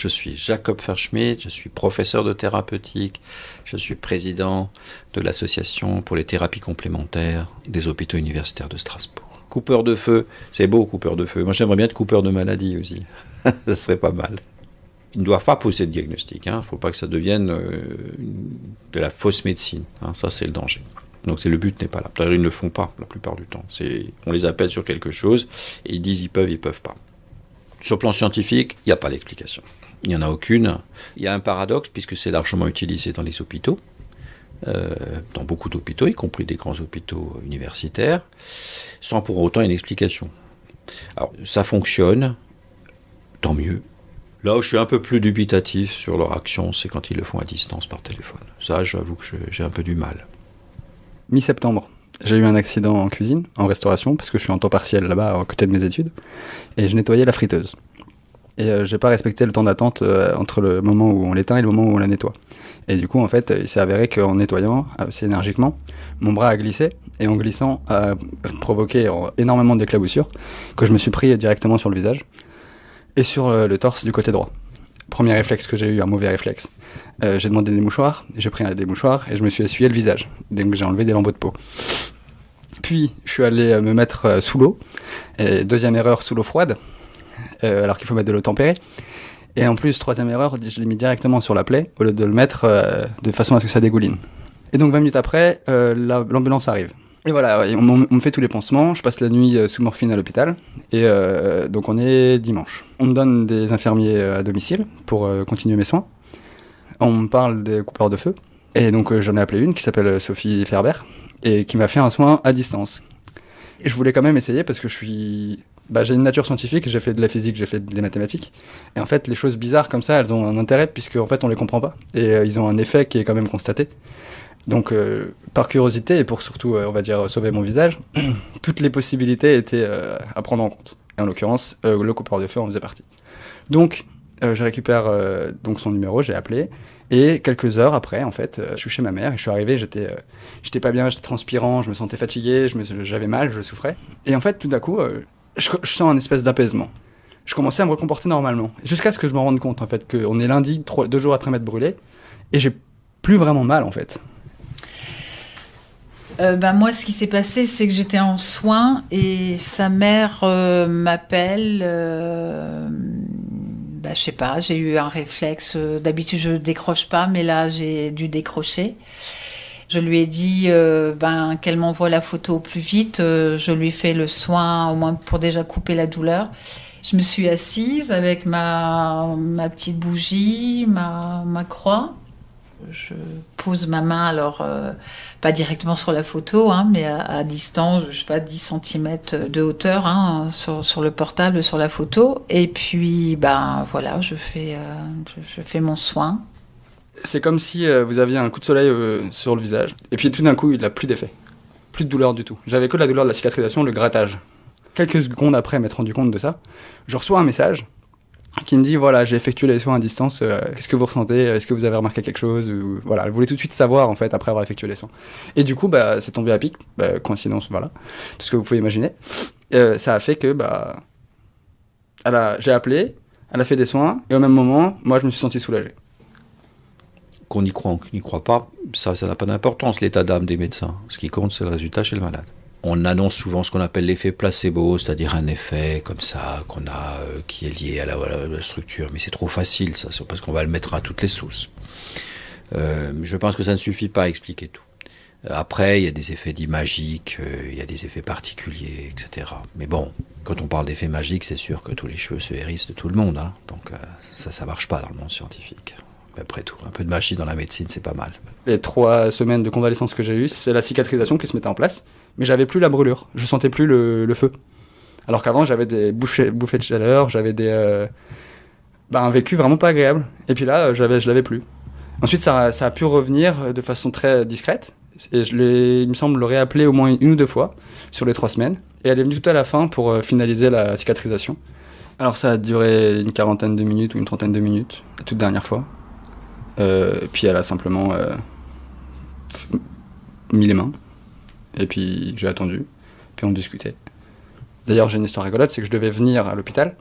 Je suis Jacob Verschmidt, je suis professeur de thérapeutique, je suis président de l'association pour les thérapies complémentaires des hôpitaux universitaires de Strasbourg. Coupeur de feu, c'est beau, coupeur de feu. Moi, j'aimerais bien être coupeur de maladie aussi. Ça serait pas mal. Ils ne doivent pas poser de diagnostic. Il ne faut pas que ça devienne de la fausse médecine. Ça, c'est le danger. Donc le but n'est pas là. D'ailleurs, ils ne le font pas la plupart du temps. On les appelle sur quelque chose et ils disent ils peuvent pas. Sur le plan scientifique, il n'y a pas d'explication. Il n'y en a aucune. Il y a un paradoxe puisque c'est largement utilisé dans les hôpitaux, dans beaucoup d'hôpitaux, y compris des grands hôpitaux universitaires, sans pour autant une explication. Alors, ça fonctionne, tant mieux. Là où je suis un peu plus dubitatif sur leur action, c'est quand ils le font à distance par téléphone. Ça, j'avoue que j'ai un peu du mal. Mi-septembre, j'ai eu un accident en cuisine, en restauration, parce que je suis en temps partiel là-bas, à côté de mes études, et je nettoyais la friteuse. Et j'ai pas respecté le temps d'attente entre le moment où on l'éteint et le moment où on la nettoie. Et du coup, en fait, il s'est avéré qu'en nettoyant assez énergiquement, mon bras a glissé, et en glissant a provoqué énormément d'éclaboussures, que je me suis pris directement sur le visage, et sur le torse du côté droit. Premier réflexe que j'ai eu, un mauvais réflexe. J'ai demandé des mouchoirs, j'ai pris des mouchoirs et je me suis essuyé le visage. Donc j'ai enlevé des lambeaux de peau. Puis je suis allé me mettre sous l'eau. Et deuxième erreur, sous l'eau froide, alors qu'il faut mettre de l'eau tempérée. Et en plus, troisième erreur, je l'ai mis directement sur la plaie au lieu de le mettre de façon à ce que ça dégouline. Et donc 20 minutes après, l'ambulance arrive. Et voilà, on me fait tous les pansements, je passe la nuit sous morphine à l'hôpital, et donc on est dimanche. On me donne des infirmiers à domicile pour continuer mes soins. On me parle des coupeurs de feu, et donc j'en ai appelé une qui s'appelle Sophie Ferber, et qui m'a fait un soin à distance. Et je voulais quand même essayer parce que j'ai une nature scientifique, j'ai fait de la physique, j'ai fait des mathématiques, et en fait les choses bizarres comme ça, elles ont un intérêt puisque en fait on les comprend pas, et ils ont un effet qui est quand même constaté. Donc, par curiosité et pour surtout, on va dire, sauver mon visage, toutes les possibilités étaient à prendre en compte. Et en l'occurrence, le coupeur de feu en faisait partie. Donc, je récupère donc son numéro, j'ai appelé. Et quelques heures après, en fait, je suis chez ma mère et je suis arrivé, j'étais pas bien, j'étais transpirant, je me sentais fatigué, j'avais mal, je souffrais. Et en fait, tout d'un coup, je sens un espèce d'apaisement. Je commençais à me comporter normalement. Jusqu'à ce que je me rende compte, en fait, qu'on est lundi, 2 jours après m'être brûlé, et j'ai plus vraiment mal, en fait. Moi, ce qui s'est passé, c'est que j'étais en soins et sa mère m'appelle. Je sais pas, j'ai eu un réflexe. D'habitude, je décroche pas, mais là, j'ai dû décrocher. Je lui ai dit qu'elle m'envoie la photo au plus vite. Je lui fais le soin, au moins pour déjà couper la douleur. Je me suis assise avec ma petite bougie, ma croix. Je pose ma main, alors pas directement sur la photo, mais à distance, je sais pas, 10 cm de hauteur sur le portable, sur la photo. Et puis, voilà, je fais mon soin. C'est comme si vous aviez un coup de soleil sur le visage, et puis tout d'un coup, il n'a plus d'effet. Plus de douleur du tout. J'avais que la douleur de la cicatrisation, le grattage. Quelques secondes après m'être rendu compte de ça, je reçois un message qui me dit voilà, j'ai effectué les soins à distance, qu'est-ce que vous ressentez, est-ce que vous avez remarqué quelque chose, ou, voilà, elle voulait tout de suite savoir en fait après avoir effectué les soins. Et du coup c'est tombé à pic, coïncidence, voilà, tout ce que vous pouvez imaginer. Ça a fait que j'ai appelé, elle a fait des soins, et au même moment, moi je me suis senti soulagé. Qu'on y croit ou qu'on n'y croit pas, ça n'a pas d'importance, l'état d'âme des médecins. Ce qui compte, c'est le résultat chez le malade. On annonce souvent ce qu'on appelle l'effet placebo, c'est-à-dire un effet comme ça qu'on a qui est lié à la structure. Mais c'est trop facile, ça, c'est parce qu'on va le mettre à toutes les sauces. Je pense que ça ne suffit pas à expliquer tout. Après, il y a des effets dits magiques, il y a des effets particuliers, etc. Mais bon, quand on parle d'effets magiques, c'est sûr que tous les cheveux se hérissent de tout le monde. Donc ça marche pas dans le monde scientifique. Mais après tout, un peu de magie dans la médecine, c'est pas mal. Les 3 semaines de convalescence que j'ai eues, c'est la cicatrisation qui se mettait en place. Mais j'avais plus la brûlure, je sentais plus le feu. Alors qu'avant j'avais des bouffées de chaleur, j'avais un vécu vraiment pas agréable. Et puis là, je l'avais plus. Ensuite ça a pu revenir de façon très discrète. Et il me semble, le réappeler au moins 1 ou 2 fois sur les 3 semaines. Et elle est venue tout à la fin pour finaliser la cicatrisation. Alors ça a duré une 40aine de minutes ou une 30aine de minutes, la toute dernière fois. Puis elle a simplement mis les mains. Et puis j'ai attendu, puis on discutait. D'ailleurs j'ai une histoire rigolote, c'est que je devais venir à l'hôpital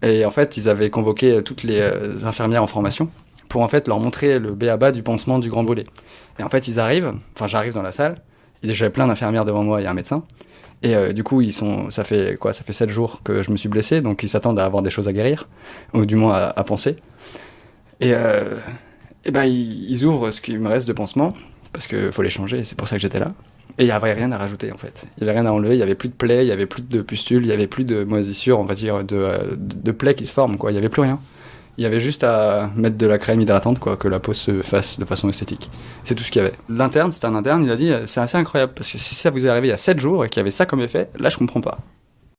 Et en fait, ils avaient convoqué toutes les infirmières en formation pour en fait leur montrer le b.a.-ba du pansement du grand brûlé. Et en fait, j'arrive dans la salle, et j'avais plein d'infirmières devant moi et un médecin. Et du coup, ça fait 7 jours que je me suis blessé, donc ils s'attendent à avoir des choses à guérir, ou du moins à penser. Et ben ils ouvrent ce qu'il me reste de pansements, parce qu'il faut les changer, et c'est pour ça que j'étais là. Et il n'y avait rien à rajouter en fait. Il n'y avait rien à enlever, il n'y avait plus de plaies, il n'y avait plus de pustules, il n'y avait plus de moisissures, on va dire, de plaies qui se forment, quoi. Il n'y avait plus rien. Il y avait juste à mettre de la crème hydratante, quoi, que la peau se fasse de façon esthétique. C'est tout ce qu'il y avait. L'interne, c'était un interne, il a dit c'est assez incroyable, parce que si ça vous est arrivé il y a 7 jours et qu'il y avait ça comme effet, là je comprends pas.